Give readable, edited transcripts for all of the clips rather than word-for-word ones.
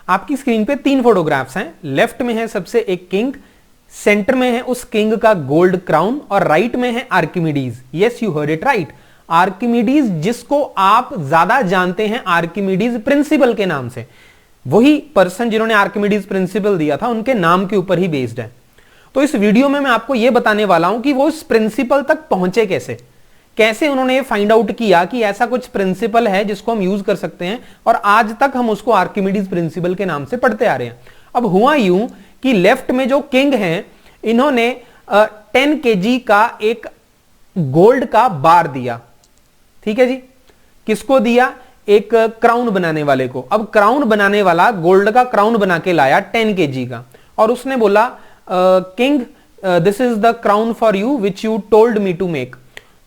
आपकी स्क्रीन पे 3 फोटोग्राफ्स हैं। लेफ्ट में है सबसे एक किंग, सेंटर में है उस किंग का गोल्ड क्राउन और राइट में है Archimedes. Yes, you heard it right, Archimedes, जिसको आप ज्यादा जानते हैं आर्किमिडीज प्रिंसिपल के नाम से। वही पर्सन जिन्होंने आर्किमिडीज प्रिंसिपल दिया था उनके नाम के ऊपर ही बेस्ड है। तो इस वीडियो में मैं आपको यह बताने वाला हूं कि वो इस प्रिंसिपल तक पहुंचे कैसे, कैसे उन्होंने ये फाइंड आउट किया कि ऐसा कुछ प्रिंसिपल है जिसको हम यूज कर सकते हैं, और आज तक हम उसको आर्किमिडीज प्रिंसिपल के नाम से पढ़ते आ रहे हैं। अब हुआ यूं कि लेफ्ट में जो किंग हैं, इन्होंने 10 kg का एक गोल्ड का बार दिया। ठीक है जी, किसको दिया? एक क्राउन बनाने वाले को। अब क्राउन बनाने वाला गोल्ड का क्राउन बना के लाया 10 kg का, और उसने बोला king, this is the crown for you which you told me to make.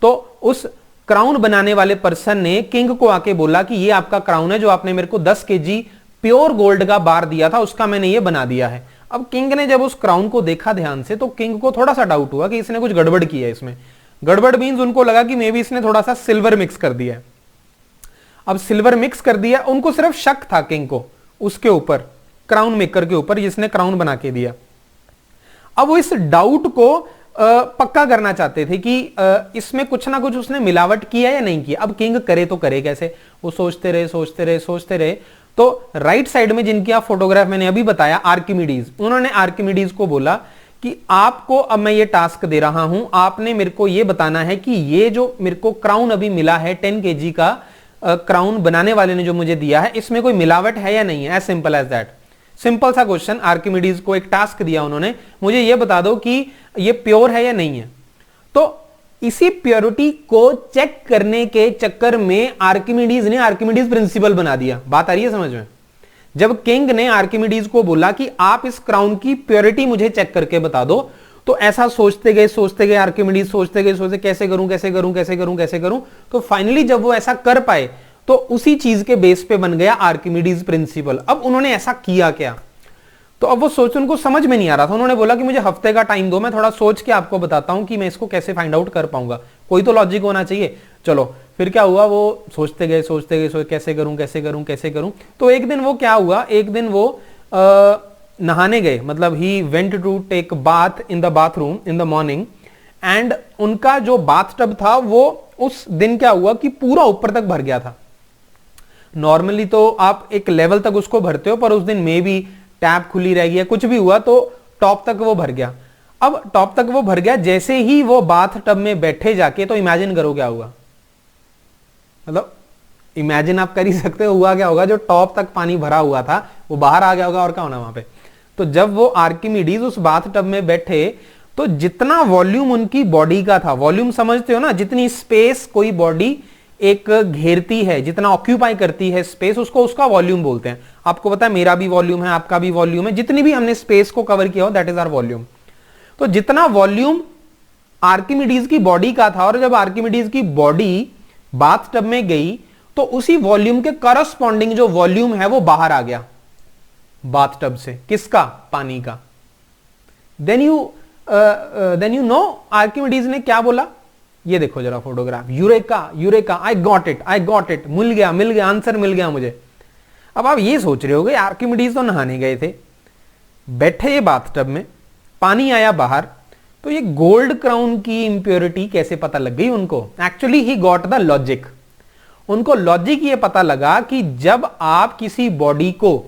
तो उस क्राउन बनाने वाले पर्सन ने किंग को आके बोला कि ये आपका क्राउन है जो आपने मेरे को 10 kg प्योर गोल्ड का बार दिया था, उसका मैंने ये बना दिया है। अब किंग ने जब उस क्राउन को देखा ध्यान से, तो किंग को थोड़ा सा डाउट हुआ कि इसने कुछ गड़बड़ की है। इसमें गड़बड़ मीन्स उनको लगा कि मे बी इसने थोड़ा सा सिल्वर मिक्स कर दिया है। अब सिल्वर मिक्स कर दिया, उनको सिर्फ शक था किंग को उसके ऊपर, क्राउन मेकर के ऊपर जिसने क्राउन बना के दिया। अब वो इस डाउट को पक्का करना चाहते थे कि इसमें कुछ ना कुछ उसने मिलावट किया या नहीं किया। अब किंग करे तो करे कैसे? वो सोचते रहे सोचते रहे सोचते रहे। तो राइट साइड में जिनकी आप फोटोग्राफ मैंने अभी बताया, आर्किमिडीज, उन्होंने आर्किमिडीज को बोला कि आपको अब मैं ये टास्क दे रहा हूं, आपने मेरे को ये बताना है कि ये जो मेरे को क्राउन अभी मिला है 10 kg का क्राउन बनाने वाले ने जो मुझे दिया है, इसमें कोई मिलावट है या नहीं है। As simple as that, simple सा क्वेश्चन। आर्किमिडीज को एक टास्क दिया उन्होंने, मुझे ये बता दो कि ये प्योर है या नहीं है। तो इसी प्योरिटी को चेक करने के चक्कर में आर्किमिडीज ने आर्किमिडीज प्रिंसिपल बना दिया। बात आ रही है समझ में? जब किंग ने आर्किमिडीज को बोला कि आप इस क्राउन की प्योरिटी मुझे चेक करके बता दो, तो ऐसा सोचते गए आर्किमिडीज सोचते गए कैसे करूं कैसे करूं कैसे करूं कैसे करूं। तो फाइनली जब वो ऐसा कर पाए, तो उसी चीज के बेस पे बन गया आर्किमिडीज प्रिंसिपल। अब उन्होंने ऐसा किया क्या? तो अब वो सोच, उनको समझ में नहीं आ रहा था। उन्होंने बोला कि मुझे हफ्ते का टाइम दो, मैं थोड़ा सोच के आपको बताता हूं कि मैं इसको कैसे फाइंड आउट कर पाऊंगा। कोई तो लॉजिक होना चाहिए। चलो फिर क्या हुआ, वो सोचते गए कैसे करूं कैसे करूं कैसे करूं। तो एक दिन वो क्या हुआ, एक दिन वो नहाने गए, मतलब he went to take bath in the bathroom in the morning, and उनका जो बाथ टब था वो उस दिन क्या हुआ कि पूरा ऊपर तक भर गया था। नॉर्मली तो आप एक लेवल तक उसको भरते हो, पर उस दिन मे भी टैप खुली रह गई, कुछ भी हुआ, तो टॉप तक वो भर गया। अब टॉप तक वो भर गया, जैसे ही वो बाथ टब में बैठे जाके, तो इमेजिन करो क्या हुआ। मतलब इमेजिन आप कर ही सकते हो हुआ क्या होगा। जो टॉप तक पानी भरा हुआ था वो बाहर आ गया होगा, और क्या होना वहां पे। तो जब वो आर्किमिडीज उस बाथ टब में बैठे, तो जितना वॉल्यूम उनकी बॉडी का था, वॉल्यूम समझते हो ना, जितनी स्पेस कोई बॉडी एक घेरती है, जितना ऑक्यूपाई करती है स्पेस, उसको उसका वॉल्यूम बोलते हैं। आपको पता है मेरा भी वॉल्यूम है, आपका भी वॉल्यूम है, जितनी भी हमने स्पेस को कवर किया हो, दैट इज आवर वॉल्यूम। तो जितना वॉल्यूम आर्किमिडीज की बॉडी का था, और जब आर्किमिडीज की बॉडी बाथ टब में गई, तो उसी वॉल्यूम के करस्पॉन्डिंग जो वॉल्यूम है वो बाहर आ गया बाथ टब से। किसका? पानी का। देन यू नो आर्किमिडीज ने क्या बोला, ये देखो जरा photograph. Eureka eureka, I got it, मिल गया आंसर मिल गया मुझे। अब आप ये सोच रहे होगे, आर्किमिडीज तो नहाने गए थे, बैठे ये बाथ टब में, पानी आया बाहर, तो ये गोल्ड क्राउन की इंप्योरिटी कैसे पता लग गई उनको? Actually he got the logic. उनको लॉजिक ये पता लगा कि जब आप किसी बॉडी को,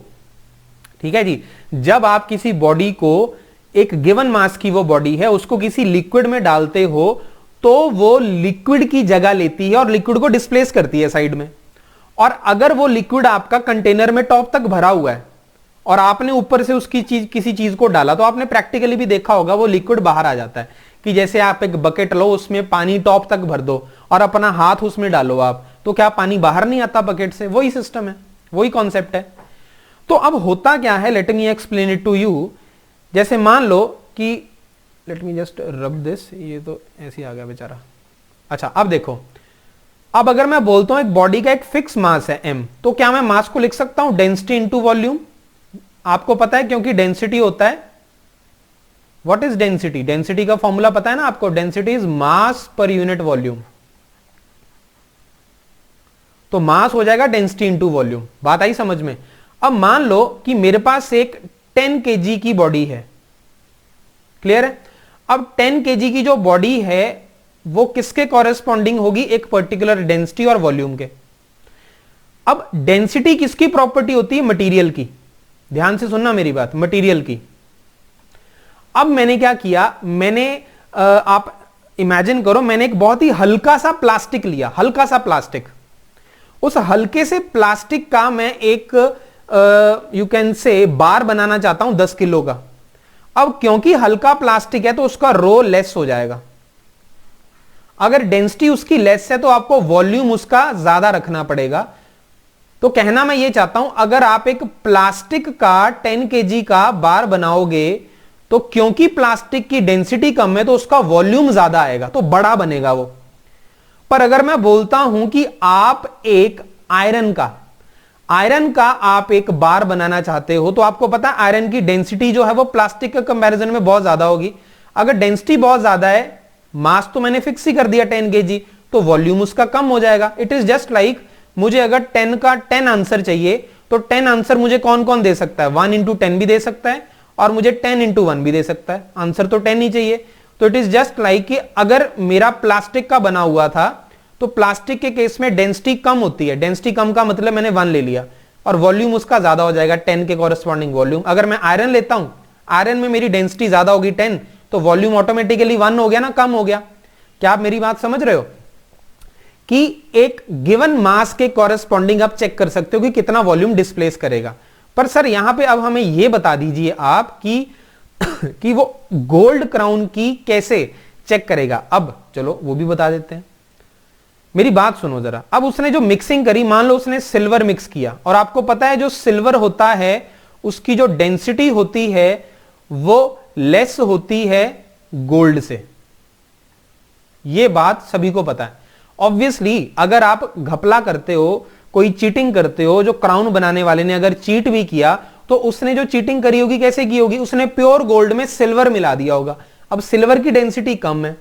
ठीक है जी, जब आप किसी बॉडी को, एक गिवन मास की वो बॉडी है, उसको किसी लिक्विड में डालते हो, तो वो लिक्विड की जगह लेती है और लिक्विड को डिस्प्लेस करती है साइड में। और अगर वो लिक्विड आपका कंटेनर में टॉप तक भरा हुआ है और आपने ऊपर से उसकी चीज, किसी चीज को डाला, तो आपने प्रैक्टिकली भी देखा होगा वो लिक्विड बाहर आ जाता है। कि जैसे आप एक बकेट लो, उसमें पानी टॉप तक भर दो और अपना हाथ उसमें डालो आप, तो क्या पानी बाहर नहीं आता बकेट से? वही सिस्टम है, वही कॉन्सेप्ट है। तो अब होता क्या है, let me explain it to you. जैसे मान लो कि, let me just rub this, ये तो ऐसे ही आ गया बेचारा। अच्छा अब देखो, अब अगर मैं बोलता हूं एक बॉडी का एक फिक्स मास है m, तो क्या मैं मास को लिख सकता हूं डेंसिटी इनटू वॉल्यूम? आपको पता है, क्योंकि डेंसिटी होता है, व्हाट इज डेंसिटी? डेंसिटी का फॉर्मूला पता है ना आपको, density is mass per unit volume. तो मास हो जाएगा डेंसिटी इनटू वॉल्यूम। बात आई समझ में? अब मान लो कि मेरे पास एक 10 kg की बॉडी है, क्लियर है। अब 10 kg की जो बॉडी है वो किसके कॉरेस्पॉन्डिंग होगी, एक पर्टिकुलर डेंसिटी और वॉल्यूम के। अब डेंसिटी किसकी प्रॉपर्टी होती है, मटेरियल की, ध्यान से सुनना मेरी बात, मटेरियल की। अब मैंने क्या किया, मैंने आप इमेजिन करो, मैंने एक बहुत ही हल्का सा प्लास्टिक लिया, हल्का सा प्लास्टिक। उस हल्के से प्लास्टिक का मैं एक यू कैन से बार बनाना चाहता हूं 10 किलो का। अब क्योंकि हल्का प्लास्टिक है तो उसका रो लेस हो जाएगा। अगर डेंसिटी उसकी लेस है तो आपको वॉल्यूम उसका ज्यादा रखना पड़ेगा। तो कहना मैं ये चाहता हूं, अगर आप एक प्लास्टिक का 10 kg का बार बनाओगे तो क्योंकि प्लास्टिक की डेंसिटी कम है तो उसका वॉल्यूम ज्यादा आएगा, तो बड़ा बनेगा वो। पर अगर मैं बोलता हूं कि आप एक आयरन का आप एक बार बनाना चाहते हो, तो आपको पता है आयरन की डेंसिटी जो है वो प्लास्टिक के कंपैरिजन में बहुत ज्यादा होगी। अगर डेंसिटी बहुत ज्यादा है, मास तो मैंने फिक्स ही कर दिया 10 kg, तो वॉल्यूम उसका कम हो जाएगा। इट इज जस्ट लाइक, मुझे अगर 10 का 10 आंसर चाहिए तो 10 आंसर मुझे कौन कौन दे सकता है, 1 into 10 भी दे सकता है और मुझे 10 into 1 भी दे सकता है, आंसर तो 10 ही चाहिए। तो इट इज जस्ट लाइक कि अगर मेरा प्लास्टिक का बना हुआ था तो प्लास्टिक के केस में डेंसिटी कम होती है, डेंसिटी कम का मतलब मैंने 1 ले लिया और वॉल्यूम उसका ज्यादा हो जाएगा, 10 के कॉरेस्पॉन्डिंग वॉल्यूम। अगर मैं आयरन लेता हूं, आयरन में मेरी डेंसिटी ज्यादा होगी 10, तो वॉल्यूम ऑटोमेटिकली 1 हो गया ना, कम हो गया। क्या आप मेरी बात समझ रहे हो कि एक गिवन मास के कॉरेस्पॉन्डिंग आप चेक कर सकते हो कि कितना वॉल्यूम डिस्प्लेस करेगा। पर सर यहां पे अब हमें यह बता दीजिए आप कि वो गोल्ड क्राउन की कैसे चेक करेगा। अब चलो वो भी बता देते हैं, मेरी बात सुनो जरा। अब उसने जो मिक्सिंग करी, मान लो उसने सिल्वर मिक्स किया, और आपको पता है जो सिल्वर होता है उसकी जो डेंसिटी होती है वो लेस होती है गोल्ड से, ये बात सभी को पता है। ऑब्वियसली अगर आप घपला करते हो, कोई चीटिंग करते हो, जो क्राउन बनाने वाले ने अगर चीट भी किया तो उसने जो चीटिंग करी होगी कैसे की होगी, उसने प्योर गोल्ड में सिल्वर मिला दिया होगा। अब सिल्वर की डेंसिटी कम है,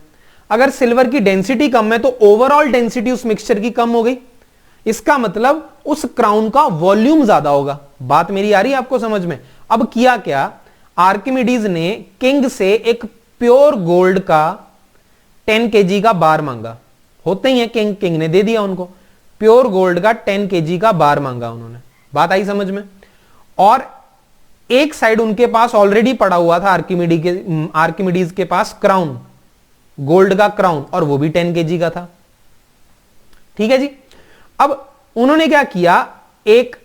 अगर सिल्वर की डेंसिटी कम है तो ओवरऑल डेंसिटी उस मिक्सचर की कम हो गई, इसका मतलब उस क्राउन का वॉल्यूम ज्यादा होगा। बात मेरी आ रही है आपको समझ में। अब किया क्या, आर्किमिडीज ने किंग से एक प्योर गोल्ड का 10 kg का बार मांगा, होते ही है किंग ने दे दिया उनको, प्योर गोल्ड का 10 kg का बार मांगा उन्होंने। बात आई समझ में। और एक साइड उनके पास ऑलरेडी पड़ा हुआ था आर्किमिडीज के पास क्राउन, गोल्ड का क्राउन, और वो भी 10 kg का था। ठीक है जी। अब उन्होंने क्या किया, एक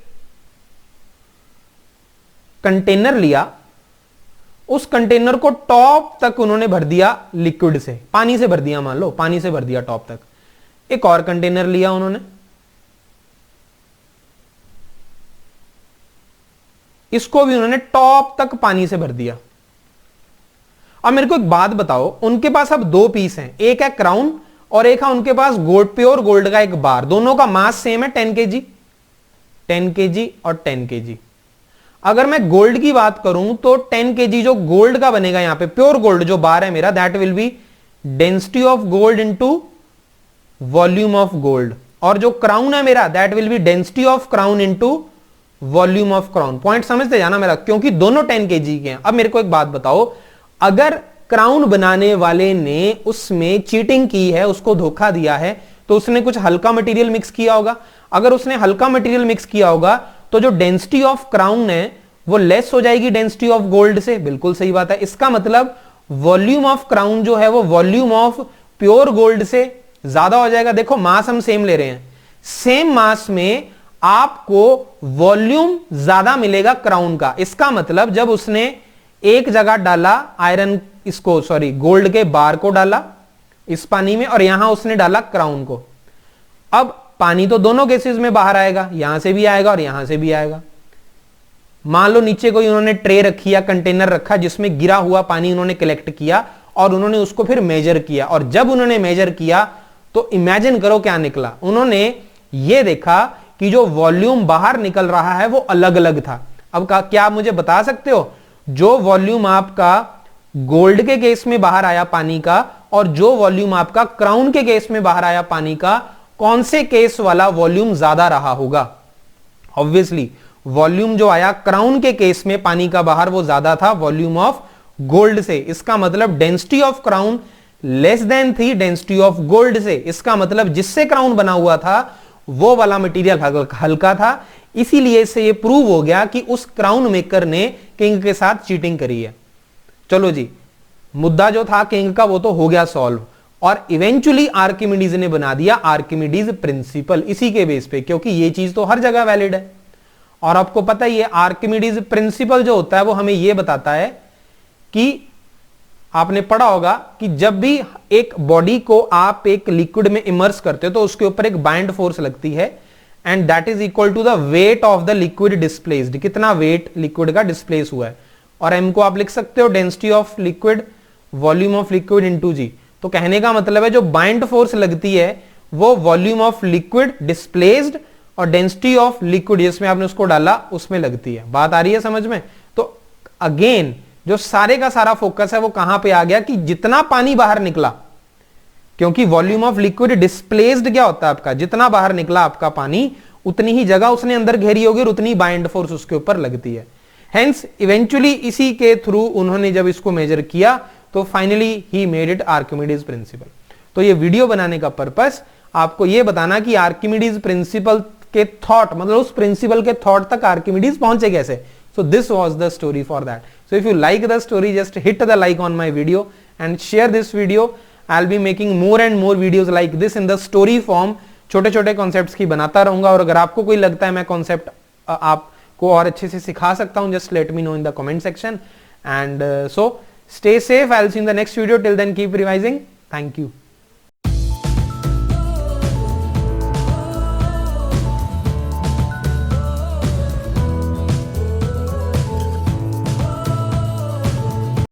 कंटेनर लिया, उस कंटेनर को टॉप तक उन्होंने भर दिया लिक्विड से, पानी से भर दिया, मान लो पानी से भर दिया टॉप तक। एक और कंटेनर लिया उन्होंने, इसको भी उन्होंने टॉप तक पानी से भर दिया। अब मेरे को एक बात बताओ, उनके पास अब 2 पीस हैं, एक है क्राउन और एक है उनके पास गोल्ड, प्योर गोल्ड का एक बार, दोनों का मास सेम है 10 kg, 10 kg और 10 kg। अगर मैं गोल्ड की बात करूं तो 10 kg जो गोल्ड का बनेगा, यहां पे प्योर गोल्ड जो बार है मेरा, that will be density of gold into volume of gold, और जो क्राउन है मेरा that will be density of crown into volume of crown. Point समझते जाना मेरा, क्योंकि दोनों 10 kg के हैं। अब मेरे को एक बात बताओ, अगर क्राउन बनाने वाले ने उसमें चीटिंग की है, उसको धोखा दिया है, तो उसने कुछ हल्का मटेरियल मिक्स किया होगा। अगर उसने हल्का मटेरियल मिक्स किया होगा तो जो डेंसिटी ऑफ क्राउन है वो लेस हो जाएगी डेंसिटी ऑफ गोल्ड से। बिल्कुल सही बात है। इसका मतलब वॉल्यूम ऑफ क्राउन जो है वो वॉल्यूम ऑफ प्योर गोल्ड से ज्यादा हो जाएगा। देखो मास हम सेम ले रहे हैं, सेम मास में आपको वॉल्यूम ज्यादा मिलेगा क्राउन का। इसका मतलब जब उसने एक जगह डाला आयरन, इसको सॉरी गोल्ड के बार को डाला इस पानी में, और यहां उसने डाला क्राउन को, अब पानी तो दोनों केसेस में बाहर आएगा, यहां से भी आएगा और यहां से भी आएगा। मान लो नीचे कोई उन्होंने ट्रे रखी या कंटेनर रखा जिसमें गिरा हुआ पानी उन्होंने कलेक्ट किया और उन्होंने उसको फिर मेजर किया, और जब उन्होंने मेजर किया तो इमेजिन करो क्या निकला। उन्होंने ये देखा कि जो वॉल्यूम बाहर निकल रहा है वो अलग अलग था। अब क्या आप मुझे बता सकते हो जो वॉल्यूम आपका गोल्ड के केस में बाहर आया पानी का और जो वॉल्यूम आपका क्राउन के केस में बाहर आया पानी का, कौन से केस वाला वॉल्यूम ज्यादा रहा होगा? ऑब्वियसली वॉल्यूम जो आया क्राउन के केस में पानी का बाहर वो ज्यादा था वॉल्यूम ऑफ गोल्ड से। इसका मतलब density of crown less than थी डेंसिटी ऑफ गोल्ड से। इसका मतलब जिससे क्राउन बना हुआ था वो वाला मटेरियल हल्का था, इसीलिए इससे ये प्रूव हो गया कि उस क्राउन मेकर ने किंग के साथ चीटिंग करी है। चलो जी, मुद्दा जो था किंग का वो तो हो गया सॉल्व, और इवेंचुअली आर्किमिडीज ने बना दिया आर्किमिडीज प्रिंसिपल इसी के बेस पे, क्योंकि ये चीज तो हर जगह वैलिड है। और आपको पता ही है आर्किमिडीज प्रिंसिपल जो होता है वो हमें ये बताता है कि आपने पढ़ा होगा कि जब भी एक बॉडी को आप एक लिक्विड में इमर्स करते हो तो उसके ऊपर एक बाइंड फोर्स लगती है, and that is equal to the weight of the liquid displaced, कितना वेट लिक्विड का डिस्प्लेस हुआ है। और एम को आप लिख सकते हो density of liquid volume of liquid into g. तो कहने का मतलब है जो बाइंड फोर्स लगती है वो वॉल्यूम ऑफ लिक्विड डिस्प्लेस्ड और डेंसिटी ऑफ लिक्विड जिसमें आपने उसको डाला उसमें लगती है। बात आ रही है समझ में? तो अगेन जो सारे का सारा फोकस है वो कहां पे आ गया कि जितना पानी बाहर निकला, क्योंकि वॉल्यूम ऑफ लिक्विड डिस्प्लेस्ड क्या होता है आपका, जितना बाहर निकला आपका पानी उतनी ही जगह उसने अंदर घेरी होगी और उतनी बाइंड फोर्स उसके ऊपर लगती है। हेंस इवेंचुअली इसी के थ्रू उन्होंने जब इसको मेजर किया तो finally he made it Archimedes principal. तो ये वीडियो बनाने का पर्पस आपको ये बताना कि आर्किमिडीज प्रिंसिपल के थॉट, मतलब उस प्रिंसिपल के थॉट तक आर्किमिडीज पहुंचे कैसे। So this was the story for that. So if you like the story, just hit the like on my video and share this video. I'll be making more and more videos like this in the story form. छोटे छोटे concepts की बनाता रहूंगा, और अगर आपको कोई लगता है मैं कॉन्सेप्ट आपको और अच्छे से सिखा सकता हूं, just let me know in the comment section. And so stay safe. I'll see you in the next video. Till then, keep revising. Thank you.